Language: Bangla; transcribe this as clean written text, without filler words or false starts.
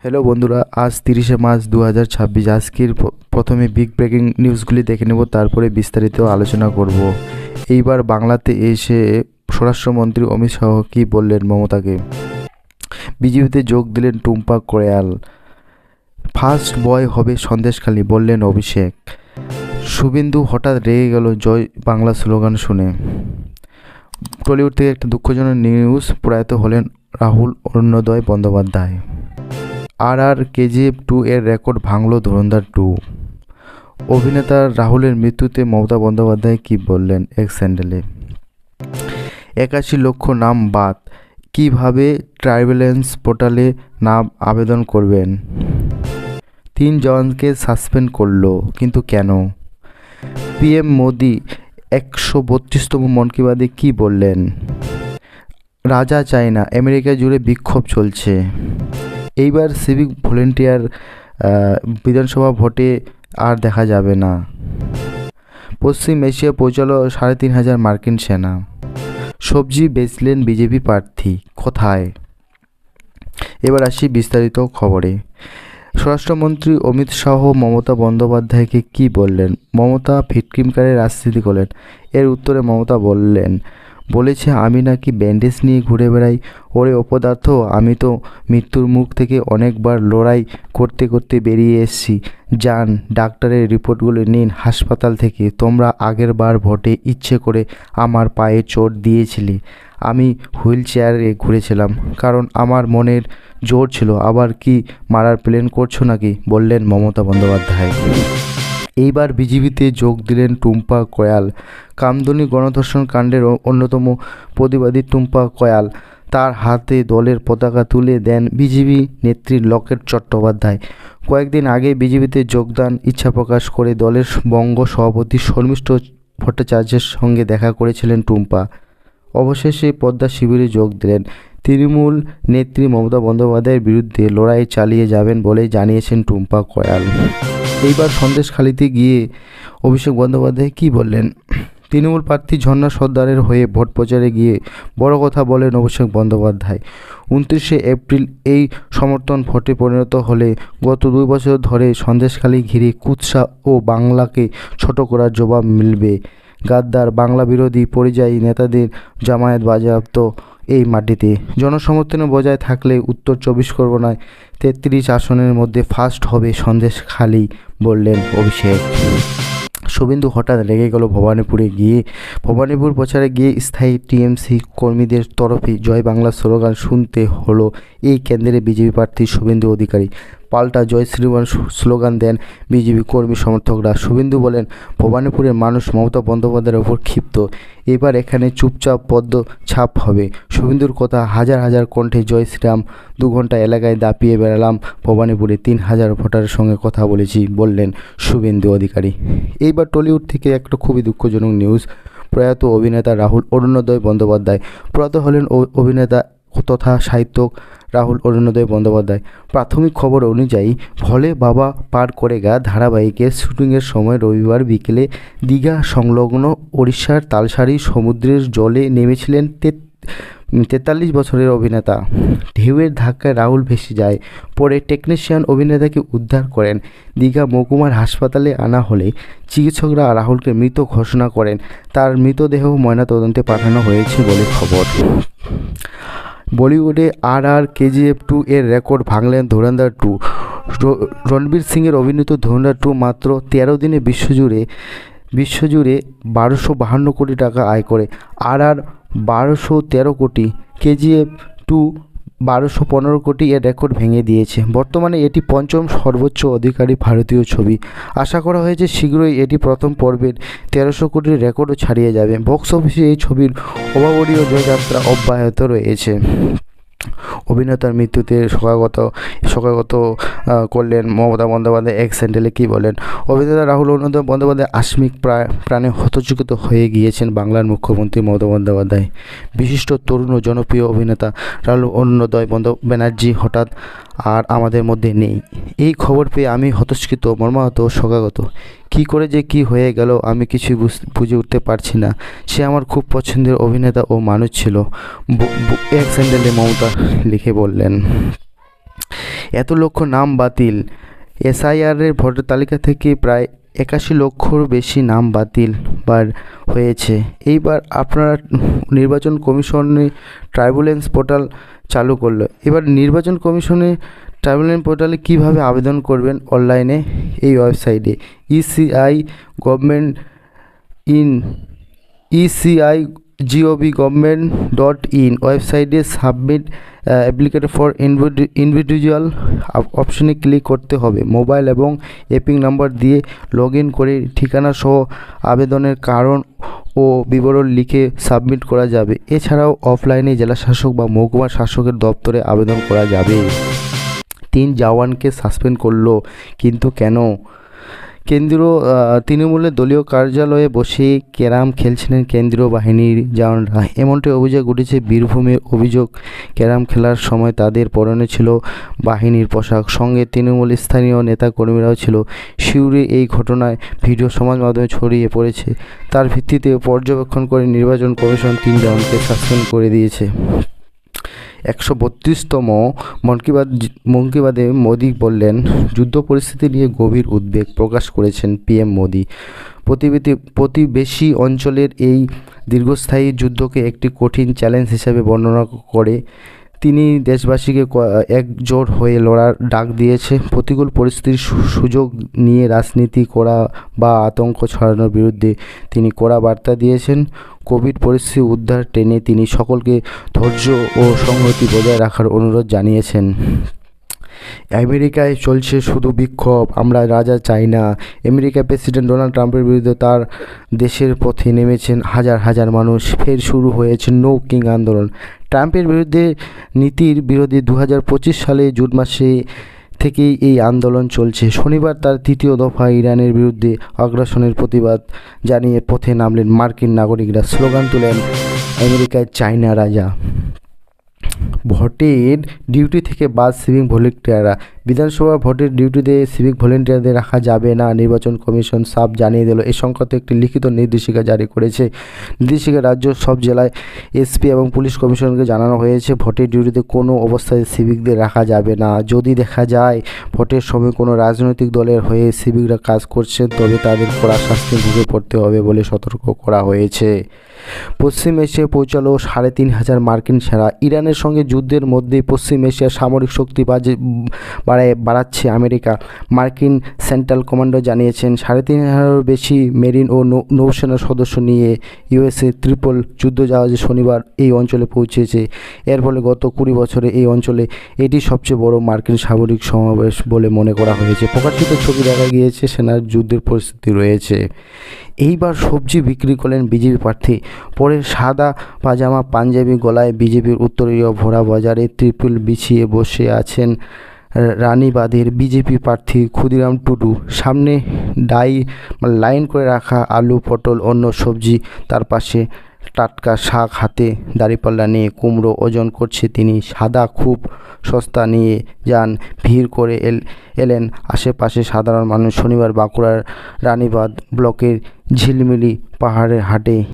হ্যালো বন্ধুরা, আজ 30শে মার্চ 2026। আজকের প্রথমে বিগ ব্রেকিং নিউজগুলি দেখে নেব, তারপরে বিস্তারিত আলোচনা করব। এইবার বাংলাতে এসে স্বরাষ্ট্রমন্ত্রী অমিত শাহ কী বললেন মমতাকে। বিজেপিতে যোগ দিলেন টুম্পা কোয়াল। ফার্স্ট বয় হবে সন্দেশখালী, বললেন অভিষেক। শুভেন্দু হঠাৎ রেগে গেল জয় বাংলা স্লোগান শুনে। টলিউড থেকে একটা দুঃখজনক নিউজ, প্রয়াত হলেন রাহুল অরুণোদয় বন্দ্যোপাধ্যায়। KGF 2 এর রেকর্ড ভাঙল ধুরন্ধর 2। অভিনেতা রাহুলের মৃত্যুতে মমতা বন্দ্যোপাধ্যায় কী বললেন এক্স হ্যান্ডেলে। 81 লক্ষ নাম বাদ, কীভাবে ট্রাইব্যুনেন্স পোর্টালে নাম আবেদন করবেন। 3 জওয়ানকে সাসপেন্ড করলো, কিন্তু কেন। PM মোদি 132তম মন কি বাতে কী বললেন। রাজা চায় না, আমেরিকা জুড়ে বিক্ষোভ চলছে। এইবার সিভিক ভলেন্টিয়ার বিধানসভা ভোটে আর দেখা যাবে না। পশ্চিম এশিয়া পৌঁছালো 3500 মার্কিন সেনা। সবজি বেচলেন বিজেপি প্রার্থী, কোথায়। এবার আসি বিস্তারিত খবরে। স্বরাষ্ট্রমন্ত্রী অমিত শাহ মমতা বন্দ্যোপাধ্যায়কে কী বললেন। মমতা ভিকটিমকারী রাজনীতি করলেন। এর উত্তরে মমতা বলেছে আমি নাকি ব্যান্ডেজ নিয়ে ঘুরে বেড়াই। ওরে অপদার্থ, আমি তো মৃত্যুর মুখ থেকে অনেকবার লড়াই করতে করতে বেরিয়ে এসেছি। যান, ডাক্তারের রিপোর্টগুলো নিন হাসপাতাল থেকে। তোমরা আগের বার ভোটে ইচ্ছে করে আমার পায়ে চোট দিয়েছিলে। আমি হুইল চেয়ারে ঘুরেছিলাম, কারণ আমার মনের জোর ছিল। আবার কি মারার প্ল্যান করছো নাকি, বললেন মমতা বন্দ্যোপাধ্যায়। এইবার বিজেপিতে যোগ দিলেন টুম্পা কোয়াল। কামদুনি গণধর্ষণ কাণ্ডের অন্যতম প্রতিবাদী টুম্পা কোয়াল। তার হাতে দলের পতাকা তুলে দেন বিজেপি নেত্রী লকেট চট্টোপাধ্যায়। কয়েকদিন আগে বিজেপিতে যোগদান ইচ্ছা প্রকাশ করে দলের বঙ্গ সভাপতি শর্মিষ্ঠা ভট্টাচার্যের সঙ্গে দেখা করেছিলেন টুম্পা। অবশেষে পদ্মা শিবিরে যোগ দিলেন। তৃণমূল নেত্রী মমতা বন্দ্যোপাধ্যায়ের বিরুদ্ধে লড়াই চালিয়ে যাবেন বলে জানিয়েছেন টুম্পা কোয়াল। এইবার সন্দেশখালীতে গিয়ে অভিষেক বন্দ্যোপাধ্যায় কী বললেন। তৃণমূল প্রার্থী ঝর্ণা সর্দারের হয়ে ভোট প্রচারে গিয়ে বড় কথা বলেন অভিষেক বন্দ্যোপাধ্যায়। 29শে এপ্রিল এই সমর্থন ভোটে পরিণত হলে গত 2 বছর ধরে সন্দেশখালী ঘিরে কুৎসা ও বাংলাকে ছোট করার জবাব মিলবে। গাদ্দার বাংলা বিরোধী পরিযায়ী নেতাদের জামায়াত বাজেয়াপ্ত এই মাটিতে। জনসমর্থন বজায় থাকলে উত্তর 24 পরগনায় 33 আসনের মধ্যে ফার্স্ট হবে সন্দেশখালী, বললেন অভিষেক। শুভেন্দু হঠাৎ রেগে গেল ভবানীপুর প্রচারে গিয়ে স্থায়ী টিএমসি কর্মীদের তরফে জয় বাংলা স্লোগান শুনতে হলো এই কেন্দ্রে বিজেপি প্রার্থী শুভেন্দু অধিকারী। পাল্টা জয় শ্রীমান স্লোগান দেন বিজেপি কর্মী সমর্থকরা। শুভেন্দু বলেন, ভবানীপুরের মানুষ মমতা বন্দ্যোপাধ্যায়ের ওপর ক্ষিপ্ত। এবার এখানে চুপচাপ পদ্ম ছাপ হবে। শুভেন্দুর কথা, হাজার হাজার কণ্ঠে জয় শ্রীরাম। 2 ঘন্টা এলাকায় দাপিয়ে বেড়ালাম। ভবানীপুরে 3000 ভোটারের সঙ্গে কথা বলেছি, বললেন শুভেন্দু অধিকারী। এইবার টলিউড থেকে একটা খুবই দুঃখজনক নিউজ, প্রয়াত অভিনেতা রাহুল অরুণোদয় বন্দ্যোপাধ্যায়। প্রয়াত হলেন অভিনেতা তথা সাহিত্যিক রাহুল অরুণোদয় বন্দ্যোপাধ্যায়। প্রাথমিক খবর অনুযায়ী ভোলে বাবা পার করেগা ধারাবাহিকের শুটিংয়ের সময় রবিবার বিকেলে দীঘা সংলগ্ন ওড়িশার তালসারি সমুদ্রের জলে নেমেছিলেন 43 বছরের অভিনেতা। ঢেউয়ের ধাক্কায় রাহুল ভেসে যায়। পরে টেকনিশিয়ান অভিনেতাকে উদ্ধার করেন। দীঘা মহকুমার হাসপাতালে আনা হলে চিকিৎসকরা রাহুলকে মৃত ঘোষণা করেন। তার মৃতদেহ ময়নাতদন্তে পাঠানো হয়েছে বলে খবর। বলিউডে KGF 2 এর রেকর্ড ভাঙলেন ধুরন্ধর 2। রণবীর সিংয়ের অভিনীত ধুরন্ধর 2 মাত্র 13 দিনে বিশ্বজুড়ে 1252 কোটি টাকা আয় করে। 1213 কোটি, KGF 2 1215 কোটি এর রেকর্ড ভেঙে দিয়েছে। বর্তমানে এটি 5ম সর্বোচ্চ অধিকারী ভারতীয় ছবি। আশা করা হয়েছে শীঘ্রই এটি প্রথম পর্বের 1300 কোটির রেকর্ডও ছাড়িয়ে যাবে। বক্স অফিসে এই ছবির অভাবনীয় জয়যাত্রা অব্যাহত রয়েছে। অভিনেতার মৃত্যুতে শোকাহত করলেন মমতা বন্দ্যোপাধ্যায় এক্স হ্যান্ডেলে কী বলেন। অভিনেতা রাহুল অরুণোদয় বন্দ্যোপাধ্যায় আকস্মিক প্রাণে হতচকিত হয়ে গিয়েছেন বাংলার মুখ্যমন্ত্রী মমতা বন্দ্যোপাধ্যায়। বিশিষ্ট তরুণ ও জনপ্রিয় অভিনেতা রাহুল অরুণোদয় ব্যানার্জি হঠাৎ আর আমাদের মধ্যে নেই। এই খবর পেয়ে আমি হতচকিত, মর্মাহত, শোকাহত। কী করে যে কী হয়ে গেল আমি কিছুই বুঝে উঠতে পারছি না। সে আমার খুব পছন্দের অভিনেতা ও মানুষ ছিল, এক্স হ্যান্ডেলে মমতা লিখে বললেন। এত লক্ষ নাম বাতিল। এসআইআরের ভোটার তালিকা থেকে প্রায় 81 লক্ষর বেশি নাম বাতিল হয়েছে। এইবার আপনারা নির্বাচন কমিশনে ট্রাইব্যুনাল পোর্টাল চালু করলো। এবার নির্বাচন কমিশনে ট্রাইব্যুনাল পোর্টালে কীভাবে আবেদন করবেন? অনলাইনে এই ওয়েবসাইটে ecigov.in ওয়েবসাইটে সাবমিট অ্যাপ্লিকেশন ফর ইন্ডিভিজুয়াল অপশনে ক্লিক করতে হবে। মোবাইল এবং এপিং নাম্বার দিয়ে লগ ইন করে ঠিকানা সহ আবেদনের কারণ ও বিবরণ লিখে সাবমিট করা যাবে। এছাড়াও অফলাইনে জেলা শাসক বা মহকুমা শাসকের দপ্তরে আবেদন করা যাবে। 3 জওয়ানকে সাসপেন্ড করলো, কিন্তু কেন? কেন্দ্রীয় তৃণমূলের দলীয় কার্যালয়ে বসে ক্যারাম খেলছিলেন কেন্দ্রীয় বাহিনীর জওয়ানরা, এমনটি অভিযোগ উঠেছে বীরভূমের। অভিযোগ, ক্যারাম খেলার সময় তাদের পরনে ছিল বাহিনীর পোশাক, সঙ্গে তৃণমূলের স্থানীয় নেতাকর্মীরাও ছিল। সিউড়ি এই ঘটনায় ভিডিও সমাজ মাধ্যমে ছড়িয়ে পড়েছে। তার ভিত্তিতে পর্যবেক্ষণ করে নির্বাচন কমিশন 3 জওয়ানকে সাসপেন্ড করে দিয়েছে। 132তম মন কি বাতে মোদি বললেন, যুদ্ধ পরিস্থিতি নিয়ে গভীর উদ্বেগ প্রকাশ করেছেন পিএম মোদি। প্রতিবেশী অঞ্চলের এই দীর্ঘস্থায়ী যুদ্ধকে একটি কঠিন চ্যালেঞ্জ হিসেবে বর্ণনা করে তিনি দেশবাসীকে একজোট হয়ে লড়ার ডাক দিয়েছে। প্রতিকূল পরিস্থিতির সুযোগ নিয়ে রাজনীতি করা বা আতঙ্ক ছড়ানোর বিরুদ্ধে তিনি কড়া বার্তা দিয়েছেন। কোভিড পরিস্থিতি উদ্ধার টেনে তিনি সকলকে ধৈর্য ও সংহতি বজায় রাখার অনুরোধ জানিয়েছেন। আমেরিকায় চলছে শুধু বিক্ষোভ, আমরা রাজা চাই না। আমেরিকার প্রেসিডেন্ট ডোনাল্ড ট্রাম্পের বিরুদ্ধে তার দেশের পথে নেমেছেন হাজার হাজার মানুষ। ফের শুরু হয়েছে নো কিং আন্দোলন। ট্রাম্পের বিরুদ্ধে নীতির বিরোধী 2025 সালে জুন মাসে থেকেই এই আন্দোলন চলছে। শনিবার তার 3য় দফা ইরানের বিরুদ্ধে আগ্রাসনের প্রতিবাদ জানিয়ে পথে নামলেন মার্কিন নাগরিকরা। স্লোগান তোলেন, আমেরিকায় চাই না রাজা। ভোটের ডিউটি থেকে বাদ সিভিক ভলেন্টিয়াররা। বিধানসভা ভোটের ডিউটিতে সিভিক ভলেন্টিয়ারদের রাখা যাবে না, নির্বাচন কমিশন সাফ জানিয়ে দিল। এ সংক্রান্ত একটি লিখিত নির্দেশিকা জারি করেছে। নির্দেশিকা রাজ্য সব জেলায় এসপি এবং পুলিশ কমিশনারকে জানানো হয়েছে। ভোটের ডিউটিতে কোনো অবস্থায় সিভিকদের রাখা যাবে না। যদি দেখা যায় ভোটের সময় কোনো রাজনৈতিক দলের হয়ে সিভিকরা কাজ করছেন, তবে তাদের কড়া শাস্তির মুখে পড়তে হবে বলে সতর্ক করা হয়েছে। পশ্চিম এশিয়ায় পৌঁছালো 3,500 মার্কিন সেনা। ইরানের সঙ্গে যুদ্ধের মধ্যে পশ্চিম এশিয়ার সামরিক শক্তি বাড়াচ্ছে আমেরিকা। মার্কিন সেন্ট্রাল কমান্ডার জানিয়েছেন, 3,500 বেশি মেরিন ও নৌসেনার সদস্য নিয়ে ইউএসএ ট্রিপল যুদ্ধজাহাজে শনিবার এই অঞ্চলে পৌঁছেছে। এর ফলে গত 20 বছরে এই অঞ্চলে এটি সবচেয়ে বড় মার্কিন সামরিক সমাবেশ বলে মনে করা হয়েছে। প্রকাশিত ছবি দেখা গিয়েছে সেনার যুদ্ধের পরিস্থিতি রয়েছে। এইবার সবজি বিক্রি করলেন বিজেপি প্রার্থী। পরে সাদা পাজামা পাঞ্জাবি গলায় বিজেপির উত্তরীয় ভরা বাজারে ত্রিপল বিছিয়ে বসে আছেন রানীবাঁধের বিজেপি প্রার্থী ক্ষুদিরাম টুডু। সামনে লাইন করে রাখা আলু, পটল, অন্য সবজি, তার পাশে টাটকা শাক, হাতে দাঁড়িপাল্লা নিয়ে কুমড়ো ওজন করছে তিনি। সাদা খুব সস্তা নিয়ে যান, ভিড় করে এলেন আশেপাশে সাধারণ মানুষ। শনিবার বাঁকুড়ার রানীবাঁধ ব্লকের ঝিলমিলি পাহাড়ের হাটে